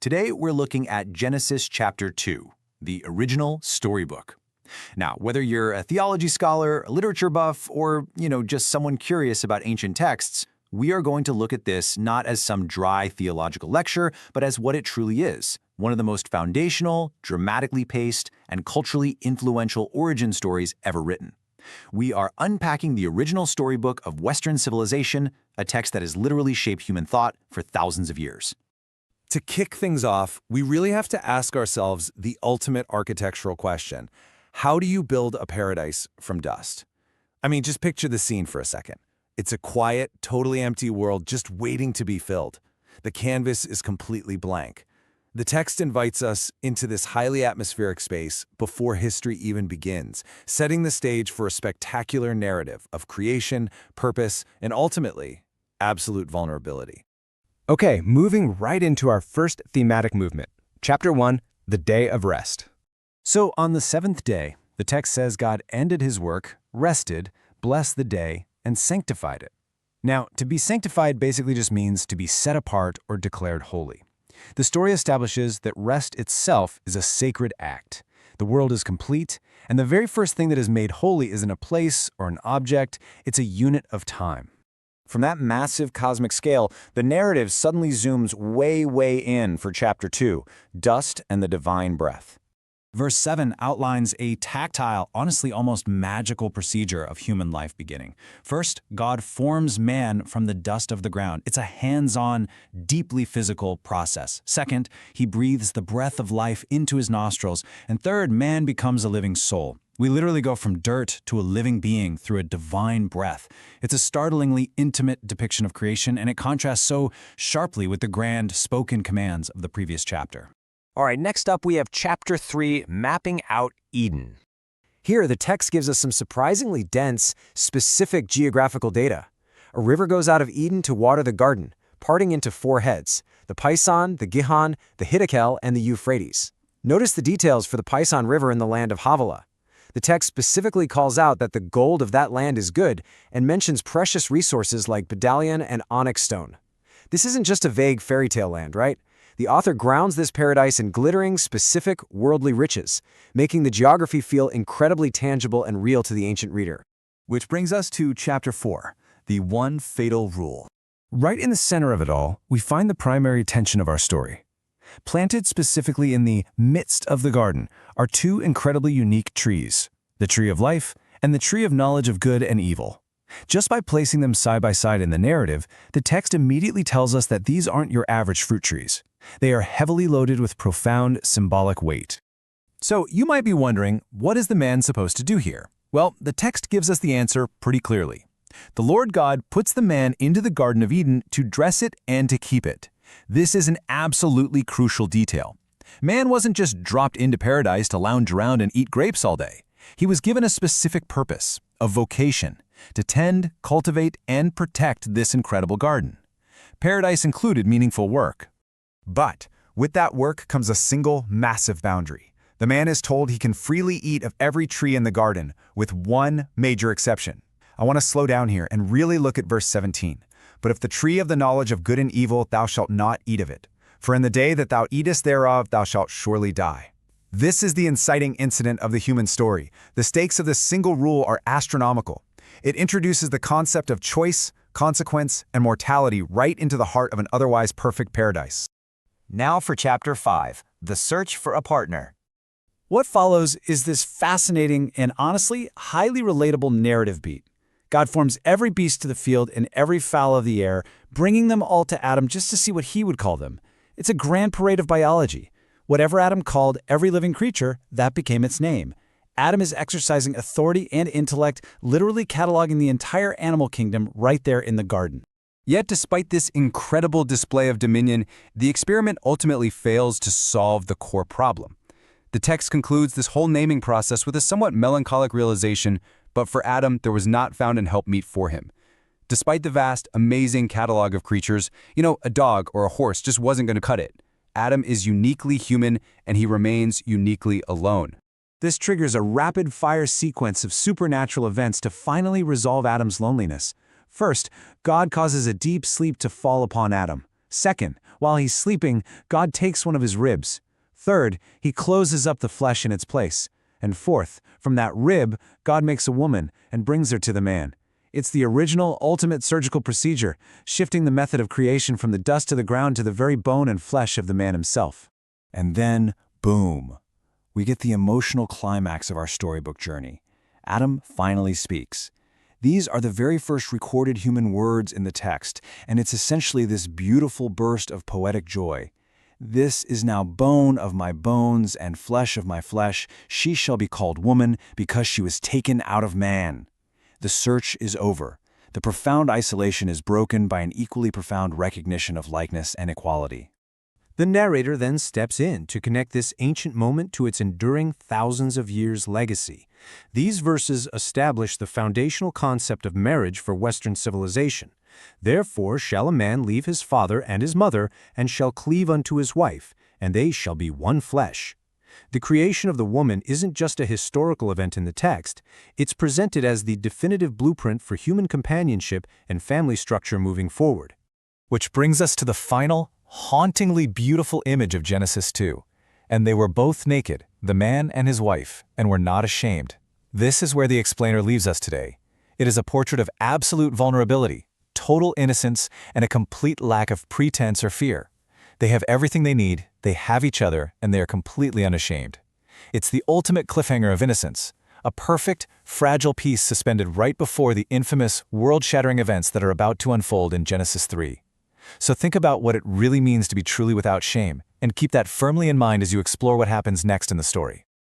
Today, we're looking at Genesis chapter 2, the original storybook. Now, whether you're a theology scholar, a literature buff, or, just someone curious about ancient texts, we are going to look at this not as some dry theological lecture, but as what it truly is, one of the most foundational, dramatically paced, and culturally influential origin stories ever written. We are unpacking the original storybook of Western civilization, a text that has literally shaped human thought for thousands of years. To kick things off, we really have to ask ourselves the ultimate architectural question. How do you build a paradise from dust? I mean, just picture the scene for a second. It's a quiet, totally empty world just waiting to be filled. The canvas is completely blank. The text invites us into this highly atmospheric space before history even begins, setting the stage for a spectacular narrative of creation, purpose, and ultimately, absolute vulnerability. Okay, moving right into our first thematic movement. Chapter 1, the Day of Rest. So on the seventh day, the text says God ended his work, rested, blessed the day, and sanctified it. Now, to be sanctified basically just means to be set apart or declared holy. The story establishes that rest itself is a sacred act. The world is complete, and the very first thing that is made holy isn't a place or an object, it's a unit of time. From that massive cosmic scale, the narrative suddenly zooms way in for chapter 2, dust and the divine breath. Verse 7 outlines a tactile, honestly almost magical procedure of human life beginning. First, God forms man from the dust of the ground. It's a hands-on, deeply physical process. Second, he breathes the breath of life into his nostrils. And third, man becomes a living soul. We literally go from dirt to a living being through a divine breath. It's a startlingly intimate depiction of creation, and it contrasts so sharply with the grand spoken commands of the previous chapter. All right, next up we have Chapter 3, Mapping Out Eden. Here, the text gives us some surprisingly dense, specific geographical data. A river goes out of Eden to water the garden, parting into 4 heads: the Pison, the Gihon, the Hiddekel, and the Euphrates. Notice the details for the Pison River in the land of Havilah. The text specifically calls out that the gold of that land is good and mentions precious resources like bdellium and onyx stone. This isn't just a vague fairy tale land, right? The author grounds this paradise in glittering, specific, worldly riches, making the geography feel incredibly tangible and real to the ancient reader. Which brings us to Chapter 4, the one fatal rule. Right in the center of it all, we find the primary tension of our story. Planted specifically in the midst of the garden are 2 incredibly unique trees, the tree of life and the tree of knowledge of good and evil. Just by placing them side by side in the narrative, the text immediately tells us that these aren't your average fruit trees. They are heavily loaded with profound symbolic weight. So you might be wondering, what is the man supposed to do here? Well, the text gives us the answer pretty clearly. The Lord God puts the man into the Garden of Eden to dress it and to keep it. This is an absolutely crucial detail. Man wasn't just dropped into paradise to lounge around and eat grapes all day. He was given a specific purpose, a vocation, to tend, cultivate, and protect this incredible garden. Paradise included meaningful work. But with that work comes a single, massive boundary. The man is told he can freely eat of every tree in the garden, with one major exception. I want to slow down here and really look at verse 17. But if the tree of the knowledge of good and evil, thou shalt not eat of it. For in the day that thou eatest thereof, thou shalt surely die. This is the inciting incident of the human story. The stakes of this single rule are astronomical. It introduces the concept of choice, consequence, and mortality right into the heart of an otherwise perfect paradise. Now for Chapter 5, the search for a partner. What follows is this fascinating and honestly highly relatable narrative beat. God forms every beast of the field and every fowl of the air, bringing them all to Adam just to see what he would call them. It's a grand parade of biology. Whatever Adam called every living creature, that became its name. Adam is exercising authority and intellect, literally cataloging the entire animal kingdom right there in the garden. Yet despite this incredible display of dominion, the experiment ultimately fails to solve the core problem. The text concludes this whole naming process with a somewhat melancholic realization, but for Adam, there was not found an helpmeet for him. Despite the vast, amazing catalog of creatures, a dog or a horse just wasn't going to cut it. Adam is uniquely human, and he remains uniquely alone. This triggers a rapid-fire sequence of supernatural events to finally resolve Adam's loneliness. First, God causes a deep sleep to fall upon Adam. Second, While he's sleeping, God takes one of his ribs. Third, he closes up the flesh in its place. And fourth, from that rib, God makes a woman and brings her to the man. It's the original, ultimate surgical procedure, shifting the method of creation from the dust to the ground to the very bone and flesh of the man himself. And then, boom, we get the emotional climax of our storybook journey. Adam finally speaks. These are the very first recorded human words in the text, and it's essentially this beautiful burst of poetic joy. This is now bone of my bones and flesh of my flesh. She shall be called woman because she was taken out of man. The search is over. The profound isolation is broken by an equally profound recognition of likeness and equality. The narrator then steps in to connect this ancient moment to its enduring thousands of years legacy. These verses establish the foundational concept of marriage for Western civilization. Therefore shall a man leave his father and his mother, and shall cleave unto his wife, and they shall be one flesh. The creation of the woman isn't just a historical event in the text, it's presented as the definitive blueprint for human companionship and family structure moving forward. Which brings us to the final, hauntingly beautiful image of Genesis 2. And they were both naked, the man and his wife, and were not ashamed. This is where the explainer leaves us today. It is a portrait of absolute vulnerability, total innocence, and a complete lack of pretense or fear. They have everything they need, they have each other, and they are completely unashamed. It's the ultimate cliffhanger of innocence, a perfect, fragile piece suspended right before the infamous, world-shattering events that are about to unfold in Genesis 3. So think about what it really means to be truly without shame, and keep that firmly in mind as you explore what happens next in the story.